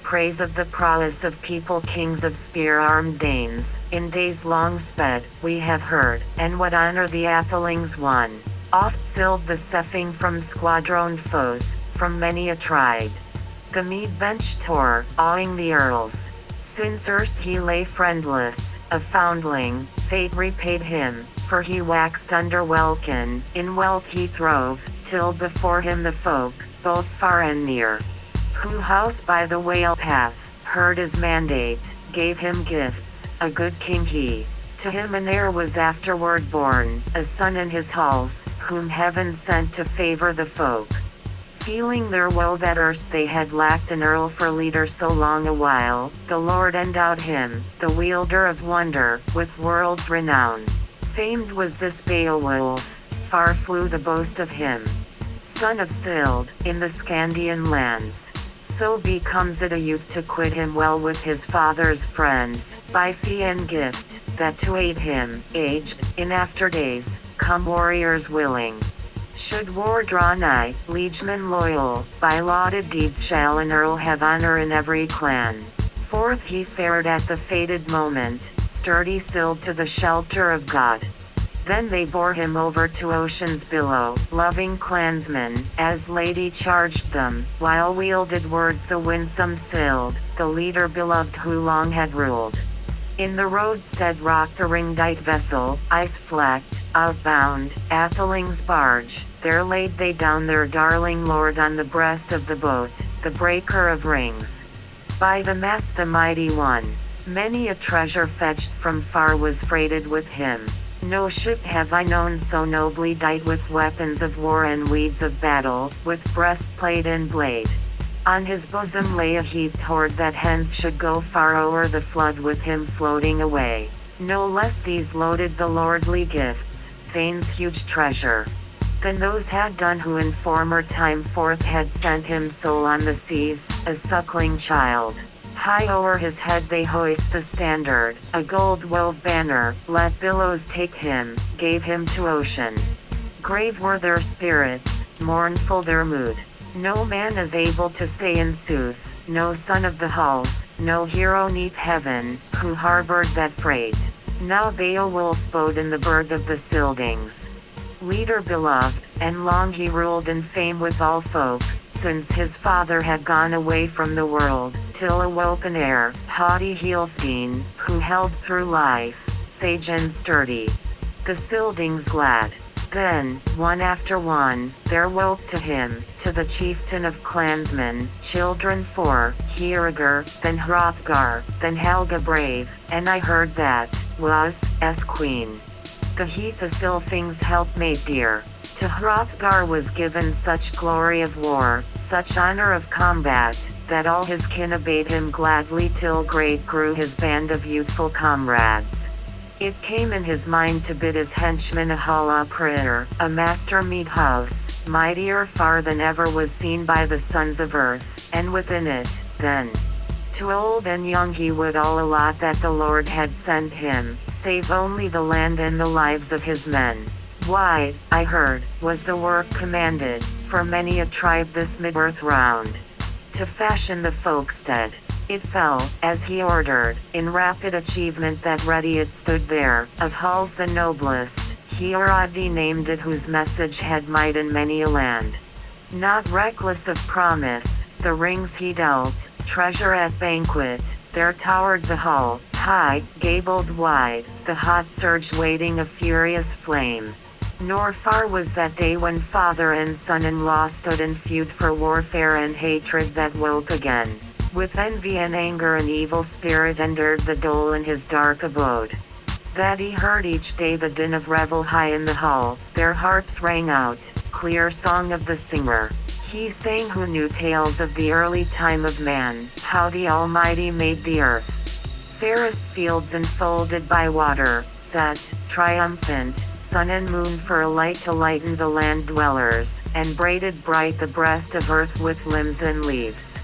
praise of the prowess of people kings of spear-armed Danes, in days long sped, we have heard, and what honor the Athelings won. Oft silled the Sefing from squadroned foes, from many a tribe. The mead bench tore, awing the earls. Since erst he lay friendless, a foundling, fate repaid him, for he waxed under welkin, in wealth he throve, till before him the folk, both far and near, who house by the whale path, heard his mandate, gave him gifts, a good king he. To him an heir was afterward born, a son in his halls, whom heaven sent to favor the folk. Feeling their woe that erst they had lacked an earl for leader so long a while, the Lord endowed him, the wielder of wonder, with world's renown. Famed was this Beowulf, far flew the boast of him. Son of Sild, in the Scandian lands. So becomes it a youth to quit him well with his father's friends, by fee and gift, that to aid him, aged, in after days, come warriors willing. Should war draw nigh, liegemen loyal, by lauded deeds shall an earl have honor in every clan. Forth he fared at the fated moment, sturdy Sild to the shelter of God. Then they bore him over to ocean's billow, loving clansmen, as lady charged them, while wielded words the winsome Sild, the leader beloved who long had ruled. In the roadstead rocked the ring-dight vessel, ice-flecked, outbound, Atheling's barge, there laid they down their darling lord on the breast of the boat, the breaker of rings. By the mast the mighty one, many a treasure fetched from far was freighted with him. No ship have I known so nobly dight with weapons of war and weeds of battle, with breastplate and blade. On his bosom lay a heaped hoard that hence should go far o'er the flood with him floating away. No less these loaded the lordly gifts, Thane's huge treasure, than those had done who in former time forth had sent him sole on the seas, a suckling child. High o'er his head they hoist the standard, a gold-wove banner, let billows take him, gave him to ocean. Grave were their spirits, mournful their mood. No man is able to say in sooth, no son of the halls, no hero 'neath heaven, who harbored that freight. Now Beowulf bode in the burg of the Scyldings. Leader beloved, and long he ruled in fame with all folk, since his father had gone away from the world, till awoke an heir, haughty Healfdene, who held through life, sage and sturdy, the Scyldings glad. Then, one after one, there woke to him, to the chieftain of clansmen, children four, Heorot, then Hrothgar, then Helga brave, and I heard that, was, as queen. The heath a Sylfing's helpmate dear. To Hrothgar was given such glory of war, such honor of combat, that all his kin obeyed him gladly till great grew his band of youthful comrades. It came in his mind to bid his henchmen a hall a prayer, a master mead house, mightier far than ever was seen by the sons of earth, and within it, then, to old and young he would all allot that the Lord had sent him, save only the land and the lives of his men. Wide, I heard, was the work commanded, for many a tribe this mid-earth round, to fashion the folkstead. It fell, as he ordered, in rapid achievement that ready it stood there, of halls the noblest, Heorot named it whose message had might in many a land. Not reckless of promise, the rings he dealt, treasure at banquet, there towered the hall, high, gabled wide, the hot surge waiting a furious flame. Nor far was that day when father and son-in-law stood in feud for warfare and hatred that woke again. With envy and anger an evil spirit entered the dole in his dark abode. That he heard each day the din of revel high in the hall, their harps rang out, clear song of the singer. He sang who knew tales of the early time of man, how the Almighty made the earth. Fairest fields enfolded by water, set, triumphant, sun and moon for a light to lighten the land dwellers, and braided bright the breast of earth with limbs and leaves.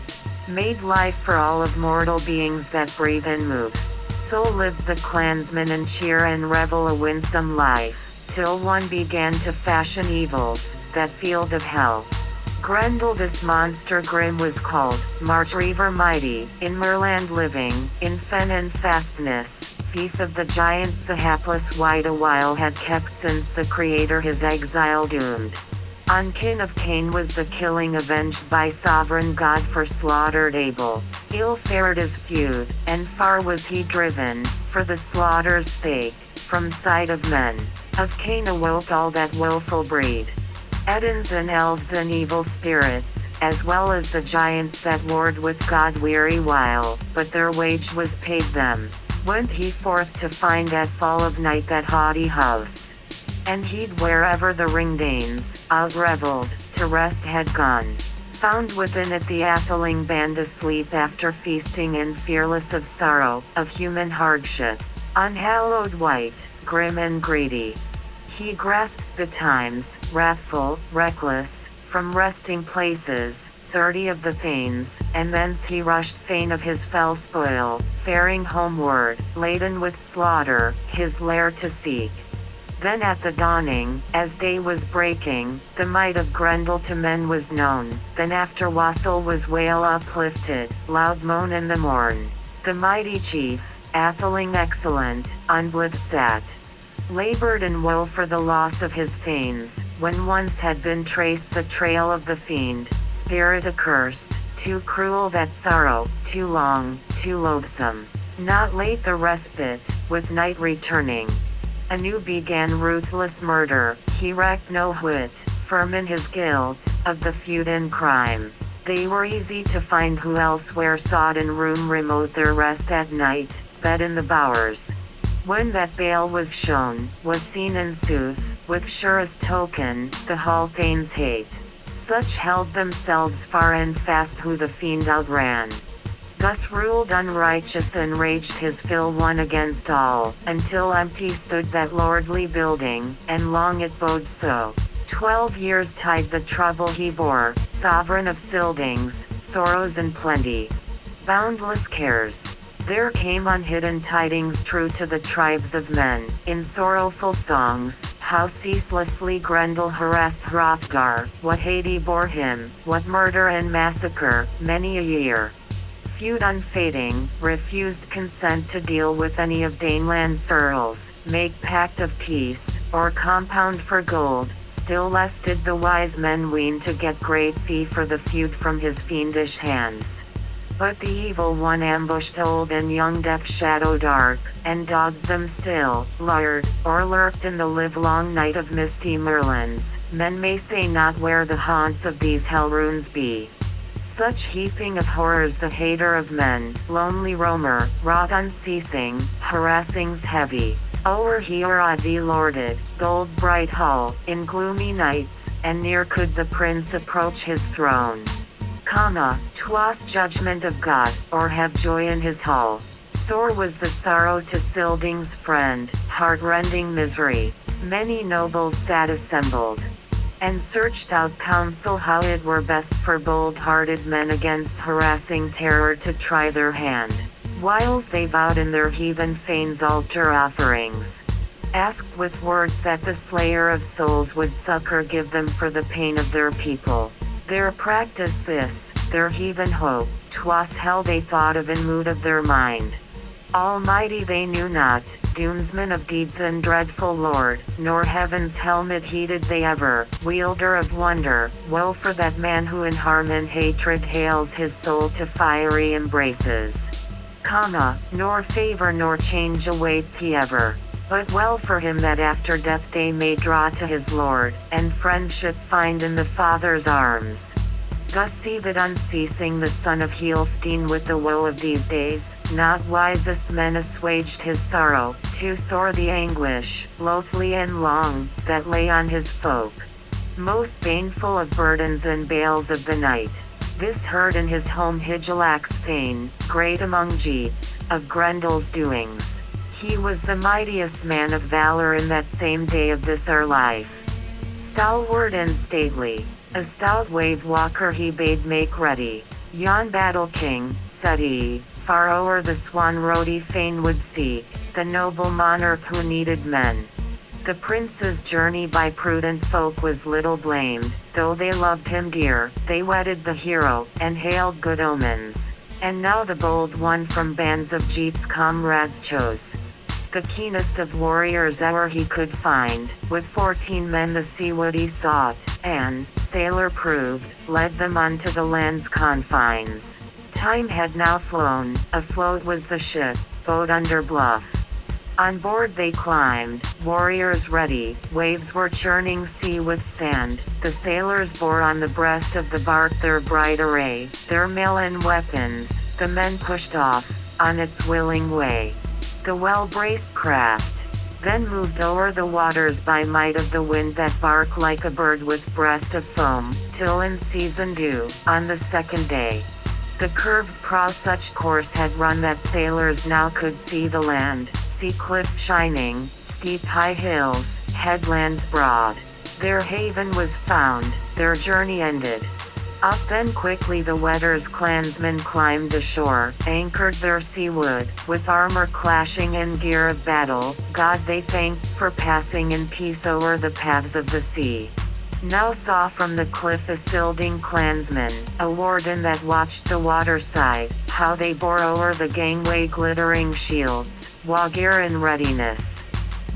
Made life for all of mortal beings that breathe and move. So lived the clansmen and cheer and revel a winsome life, till one began to fashion evils, that field of hell. Grendel this monster grim was called, March Reaver mighty, in Merland living, in fen and fastness, fief of the giants the hapless wide a while had kept since the creator his exile doomed. On kin of Cain was the killing avenged by sovereign God for slaughtered Abel. Ill fared his feud, and far was he driven, for the slaughter's sake, from sight of men. Of Cain awoke all that woeful breed. Edens and elves and evil spirits, as well as the giants that warred with God weary while, but their wage was paid them. Went he forth to find at fall of night that haughty house. And he'd wherever the ringdanes, out-revelled, to rest had gone. Found within it the atheling band asleep after feasting and fearless of sorrow, of human hardship. Unhallowed white, grim and greedy. He grasped betimes, wrathful, reckless, from resting places, 30 of the thegns, and thence he rushed fain of his fell spoil, faring homeward, laden with slaughter, his lair to seek. Then at the dawning, as day was breaking, the might of Grendel to men was known. Then after wassail was wail uplifted, loud moan in the morn. The mighty chief, atheling excellent, on blithe sat. Labored in woe for the loss of his thanes, when once had been traced the trail of the fiend, spirit accursed, too cruel that sorrow, too long, too loathsome. Not late the respite, with night returning. Anew began ruthless murder, he recked no whit, firm in his guilt, of the feud and crime. They were easy to find who elsewhere sought in room remote their rest at night, bed in the bowers. When that bale was shown, was seen in sooth, with surest token, the hall thanes hate. Such held themselves far and fast who the fiend outran. Thus ruled unrighteous and raged his fill one against all, until empty stood that lordly building, and long it bode so. 12 years tide the trouble he bore, sovereign of Sildings, sorrows and plenty. Boundless cares. There came unhidden tidings true to the tribes of men, in sorrowful songs, how ceaselessly Grendel harassed Hrothgar, what hate he bore him, what murder and massacre, many a year. Feud unfading, refused consent to deal with any of Daneland's earls, make pact of peace, or compound for gold, still less did the wise men ween to get great fee for the feud from his fiendish hands. But the evil one ambushed old and young Death's shadow dark, and dogged them still, lured, or lurked in the livelong night of misty Merlands. Men may say not where the haunts of these hell runes be. Such heaping of horrors the hater of men, lonely roamer, wrought unceasing, harassings heavy. O'er Heorot he lorded, gold bright hall, in gloomy nights, and near could the prince approach his throne. 'Twas judgment of God, or have joy in his hall. Sore was the sorrow to Silding's friend, heart-rending misery. Many nobles sat assembled, and searched out counsel how it were best for bold-hearted men against harassing terror to try their hand. Whiles they vowed in their heathen fanes altar offerings, asked with words that the slayer of souls would succor give them for the pain of their people. Their practice this, their heathen hope, 'twas hell they thought of in mood of their mind. Almighty they knew not, doomsman of deeds and dreadful Lord, nor heaven's helmet heeded they ever, wielder of wonder, woe for that man who in harm and hatred hales his soul to fiery embraces. Nor favor nor change awaits he ever. But well for him that after death day may draw to his Lord, and friendship find in the Father's arms. Thus see that unceasing the son of Healfdene with the woe of these days, not wisest men assuaged his sorrow, too sore the anguish, loathly and long, that lay on his folk. Most baneful of burdens and bales of the night. This heard in his home Hygelac Thane, great among Geats, of Grendel's doings. He was the mightiest man of valor in that same day of this our life. Stalwart and stately, a stout wave-walker he bade make ready. Yon battle king, said he, far o'er the swan road he fain would seek, the noble monarch who needed men. The prince's journey by prudent folk was little blamed, though they loved him dear, they wedded the hero, and hailed good omens. And now the bold one from bands of Geats comrades chose the keenest of warriors e'er he could find, with 14 men the seaward he sought, and, sailor proved, led them unto the land's confines. Time had now flown, afloat was the ship, boat under bluff. On board they climbed, warriors ready, waves were churning sea with sand, the sailors bore on the breast of the bark their bright array, their mail and weapons, the men pushed off, on its willing way. The well-braced craft then moved o'er the waters by might of the wind that barked like a bird with breast of foam, till in season due, on the second day. The curved prow such course had run that sailors now could see the land, see cliffs shining, steep high hills, headlands broad. Their haven was found, their journey ended. Up then quickly the Wedder's clansmen climbed the shore, anchored their seawood, with armor clashing and gear of battle, God they thanked for passing in peace o'er the paths of the sea. Now saw from the cliff a Scylding clansman, a warden that watched the waterside, how they bore o'er the gangway glittering shields, war-gear in readiness.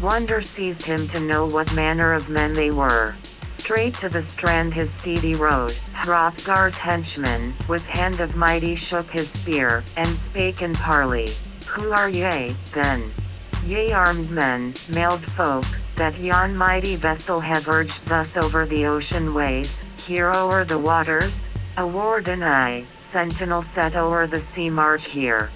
Wonder seized him to know what manner of men they were. Straight to the strand his steed he rode, Hrothgar's henchman, with hand of mighty shook his spear, and spake in parley. Who are ye, then? Ye armed men, mailed folk, that yon mighty vessel have urged thus over the ocean ways, here o'er the waters? A warden I, sentinel set o'er the sea march here.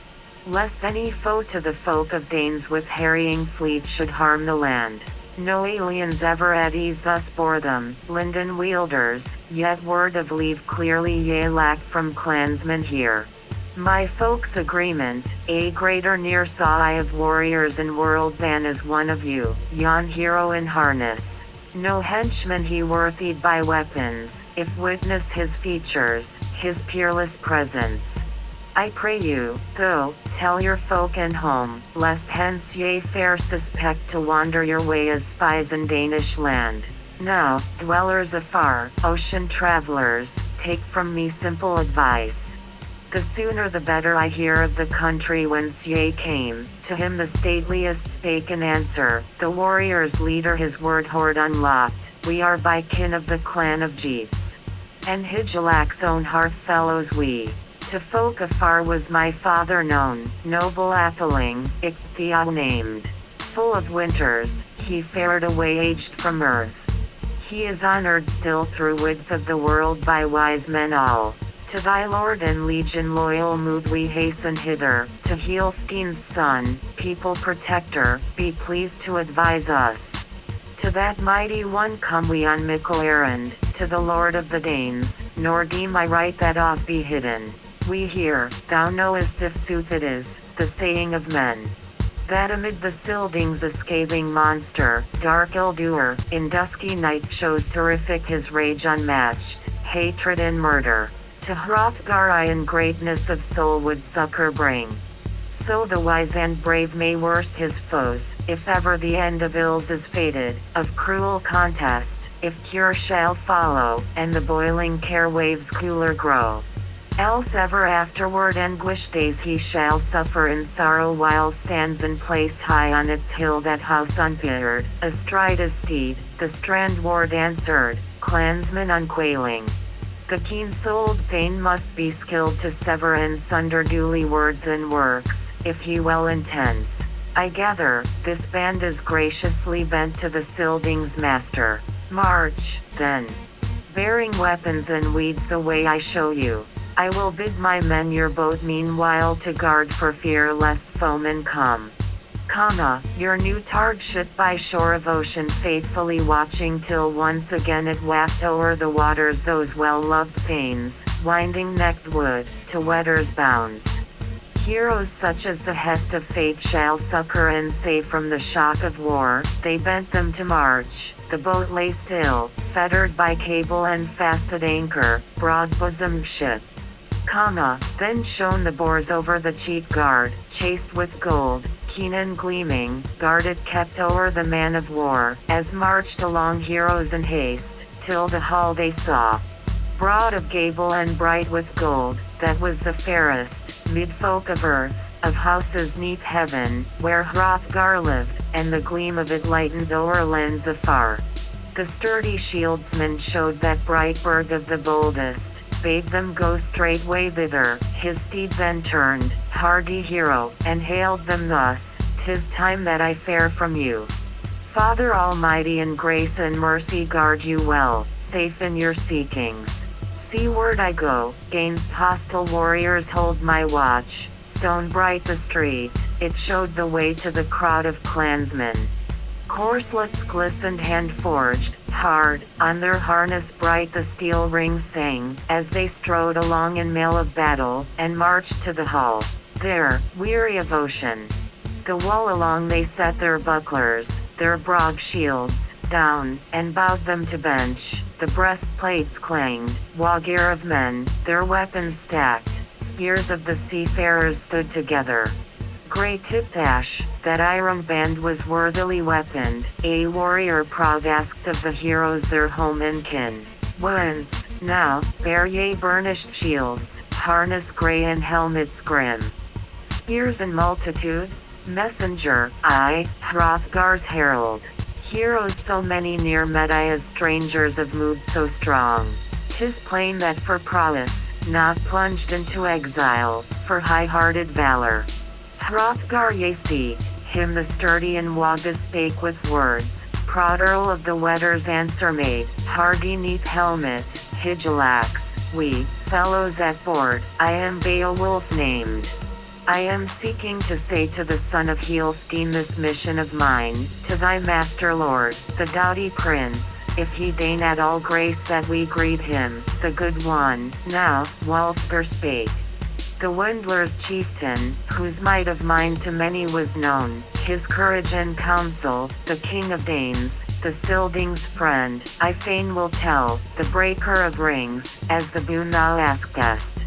Lest any foe to the folk of Danes with harrying fleet should harm the land. No aliens ever at ease thus bore them, linden wielders, yet word of leave clearly ye lack from clansmen here. My folk's agreement, a greater near saw I of warriors in world than is one of you, yon hero in harness. No henchman he worthied by weapons, if witness his features, his peerless presence. I pray you, though, tell your folk and home, lest hence ye fare suspect to wander your way as spies in Danish land. Now, dwellers afar, ocean travelers, take from me simple advice. The sooner the better I hear of the country whence ye came. To him the stateliest spake in answer, the warrior's leader his word hoard unlocked, we are by kin of the clan of Geats. And Hygelac's own hearth fellows we. To folk afar was my father known, noble atheling, Ictheo named. Full of winters, he fared away aged from earth. He is honored still through width of the world by wise men all. To thy lord and legion loyal mood we hasten hither, to Healfdene's son, people protector, be pleased to advise us. To that mighty one come we on mickle errand, to the lord of the Danes, nor deem I right that aught be hidden. We hear, thou knowest if sooth it is, the saying of men, that amid the Scyldings a scathing monster, dark ill-doer, in dusky nights shows terrific his rage unmatched, hatred and murder. To Hrothgar I in greatness of soul would succor bring. So the wise and brave may worst his foes, if ever the end of ills is fated, of cruel contest, if cure shall follow, and the boiling care waves cooler grow. Else ever afterward anguish days he shall suffer in sorrow while stands in place high on its hill that house unpeered, astride a steed, the strand ward answered, clansman unquailing. The keen-souled thane must be skilled to sever and sunder duly words and works, if he well intends. I gather, this band is graciously bent to the Scyldings' master. March, then. Bearing weapons and weeds the way I show you. I will bid my men your boat meanwhile to guard for fear lest foemen come. Your new tarred ship by shore of ocean faithfully watching till once again it waft o'er the waters those well-loved thanes, winding-necked wood, to Wedder's bounds. Heroes such as the hest of fate shall succor and save from the shock of war, they bent them to march, the boat lay still, fettered by cable and fast at anchor, broad-bosomed ship. Then shone the boars over the cheek guard, chased with gold, keen and gleaming, guarded kept o'er the man of war, as marched along heroes in haste, till the hall they saw. Broad of gable and bright with gold, that was the fairest, mid folk of earth, of houses neath heaven, where Hrothgar lived, and the gleam of it lightened o'er lands afar. The sturdy shieldsman showed that bright burg of the boldest, bade them go straightway thither. His steed then turned, hardy hero, and hailed them thus: "'Tis time that I fare from you. Father Almighty in grace and mercy guard you well, safe in your seekings. Seaward I go, 'gainst hostile warriors hold my watch. Stone bright the street, it showed the way to the crowd of clansmen. Corselets glistened hand-forged, hard, on their harness bright the steel rings sang, as they strode along in mail of battle, and marched to the hall. There, weary of ocean, the wall along they set their bucklers, their broad shields, down, and bowed them to bench. The breastplates clanged, war-gear of men, their weapons stacked, spears of the seafarers stood together. Grey-tipped ash, that iron band was worthily weaponed, a warrior proud asked of the heroes their home and kin. Whence, now, bear ye burnished shields, harness grey and helmets grim? Spears in multitude? Messenger, I, Hrothgar's herald. Heroes so many near met I as strangers of mood so strong. 'Tis plain that for prowess, not plunged into exile, for high-hearted valor. Hrothgar ye seek, him the sturdy and Wagga spake with words. Proud Earl of the Weders answer made, hardy neath helmet, Higilax, we, fellows at board, I am Beowulf named. I am seeking to say to the son of Healfdene this mission of mine, to thy master lord, the doughty prince, if he deign at all grace that we greet him, the good one. Now, Wulfgar spake, the Wendler's chieftain, whose might of mind to many was known, his courage and counsel, the king of Danes, the Scyldings' friend, I fain will tell, the breaker of rings, as the boon thou askest.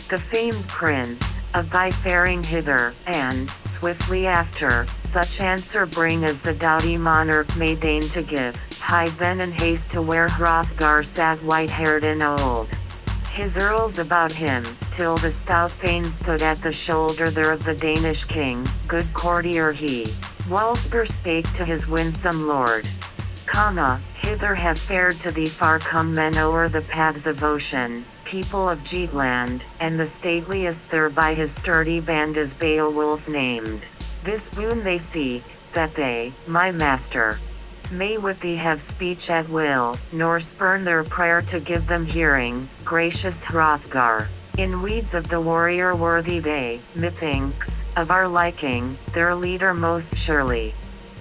The famed prince, of thy faring hither, and, swiftly after, such answer bring as the doughty monarch may deign to give. Hide then in haste to where Hrothgar sat white-haired and old. His earls about him, till the stout thane stood at the shoulder there of the Danish king, good courtier he. Wulfgar spake to his winsome lord. Hither have fared to thee far come men o'er the paths of ocean, people of Geatland, and the stateliest there by his sturdy band is Beowulf named. This boon they seek, that they, my master, may with thee have speech at will, nor spurn their prayer to give them hearing, gracious Hrothgar. In weeds of the warrior worthy they, methinks, of our liking, their leader most surely.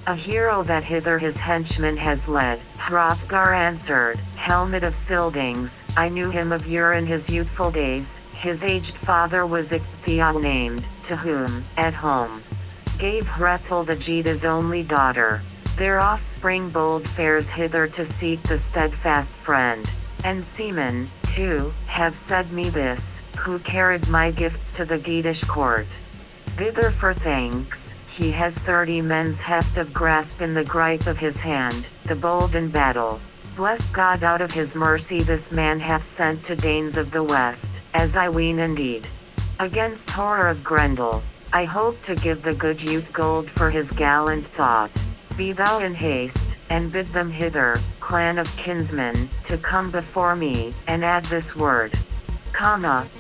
A hero that hither his henchman has led, Hrothgar answered, helmet of Scyldings, I knew him of yore in his youthful days, his aged father was Icthiel named, to whom, at home, gave Hrethel the Geats' only daughter. Their offspring bold fares hither to seek the steadfast friend. And seamen, too, have said me this, who carried my gifts to the Geatish court. Thither for thanks, he has 30 men's heft of grasp in the gripe of his hand, the bold in battle. Blessed God out of his mercy this man hath sent to Danes of the West, as I ween indeed. Against horror of Grendel, I hope to give the good youth gold for his gallant thought. Be thou in haste, and bid them hither, clan of kinsmen, to come before me, and add this word.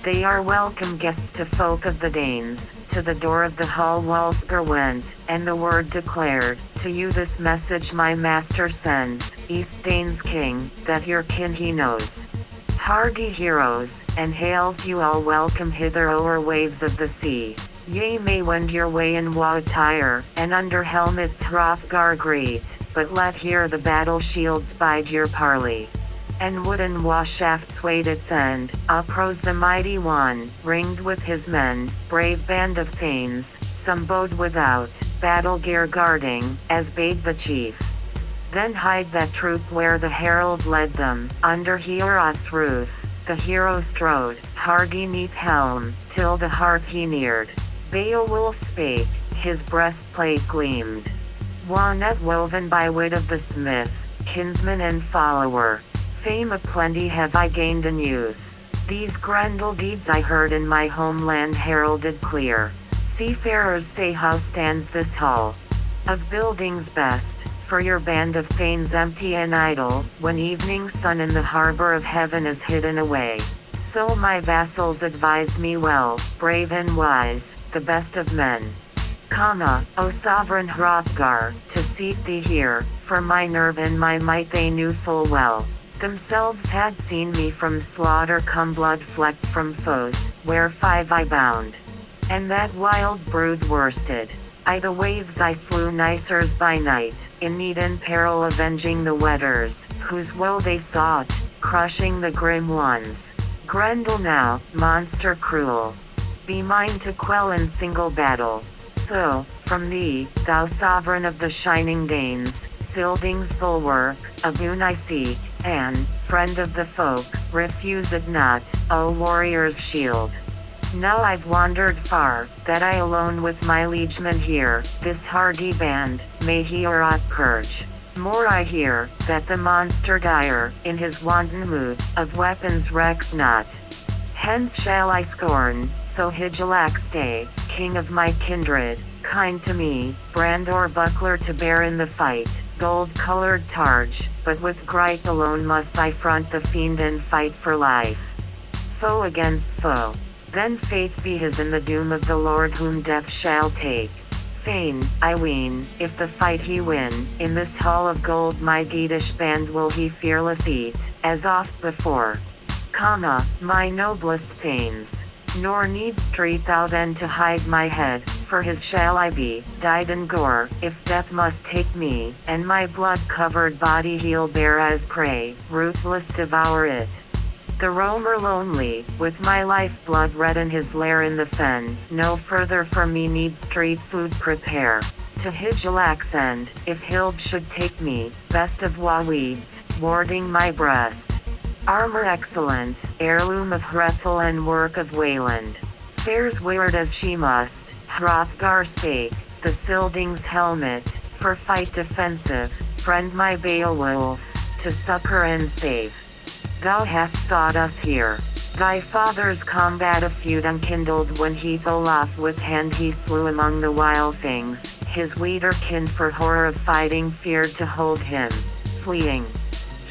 They are welcome guests to folk of the Danes. To the door of the hall Wulfgar went, and the word declared, to you this message my master sends, East Danes king, that your kin he knows. Hardy heroes, and hails you all welcome hither o'er waves of the sea. Ye may wend your way in war attire, and under helmets Hrothgar greet, but let here the battle shields bide your parley. And wooden war shafts wait its end, uprose the mighty one, ringed with his men, brave band of thanes, some bode without, battle gear guarding, as bade the chief. Then hide that troop where the herald led them, under Heorot's roof, the hero strode, hardy 'neath helm, till the hearth he neared. Beowulf spake, his breastplate gleamed. Net woven by wit of the smith, kinsman and follower. Fame aplenty have I gained in youth. These Grendel deeds I heard in my homeland heralded clear. Seafarers say how stands this hull of buildings best, for your band of thanes empty and idle, when evening sun in the harbor of heaven is hidden away. So my vassals advised me well, brave and wise, the best of men. O sovereign Hrothgar, to seek thee here, for my nerve and my might they knew full well. Themselves had seen me from slaughter come blood-flecked from foes, where 5 I bound. And that wild brood worsted. I the waves I slew nicers by night, in need and peril avenging the wetters, whose woe they sought, crushing the grim ones. Grendel now, monster cruel, be mine to quell in single battle. So, from thee, thou sovereign of the shining Danes, Silding's bulwark, a boon I seek, and, friend of the folk, refuse it not, O warrior's shield. Now I've wandered far, that I alone with my liegemen here, this hardy band, may Heorot purge. More I hear, that the monster dire, in his wanton mood, of weapons recks not. Hence shall I scorn, so Hygelac stay, king of my kindred, kind to me, brand or buckler to bear in the fight, gold-colored targe, but with gripe alone must I front the fiend and fight for life. Foe against foe. Then faith be his in the doom of the Lord whom death shall take. Fain, I ween, if the fight he win, in this hall of gold my Geatish band will he fearless eat, as oft before. My noblest thanes. Nor need street thou then to hide my head, for his shall I be, dyed in gore, if death must take me, and my blood-covered body he'll bear as prey, ruthless devour it. The roamer lonely, with my life-blood red in his lair in the fen, no further for me need street food prepare. To Hygelac's end, if Hild should take me, best of weeds, warding my breast. Armor excellent, heirloom of Hrethel and work of Wayland. Fares weird as she must, Hrothgar spake, the Silding's helmet, for fight defensive, friend my Beowulf, to succor and save. Thou hast sought us here. Thy father's combat a feud unkindled when Olaf with hand he slew among the wild things, his weederkin for horror of fighting feared to hold him, fleeing.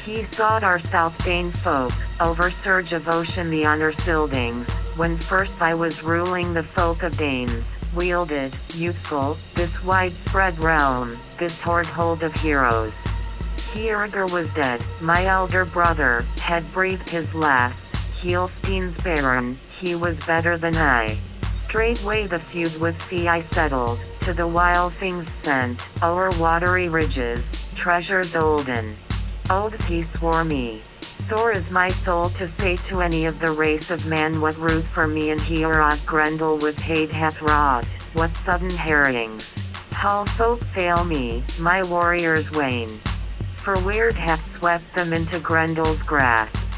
He sought our South Dane folk, over surge of ocean the honor Sildings, when first I was ruling the folk of Danes, wielded, youthful, this widespread realm, this hoard hold of heroes. Heorot was dead, my elder brother, had breathed his last, Healfdene's baron, he was better than I. Straightway the feud with thee I settled, to the wild things sent, o'er watery ridges, treasures olden. Oaths he swore me. Sore is my soul to say to any of the race of man what ruth for me and Heorot Grendel with hate hath wrought, what sudden harryings. Hull folk fail me, my warriors wane. For weird hath swept them into Grendel's grasp.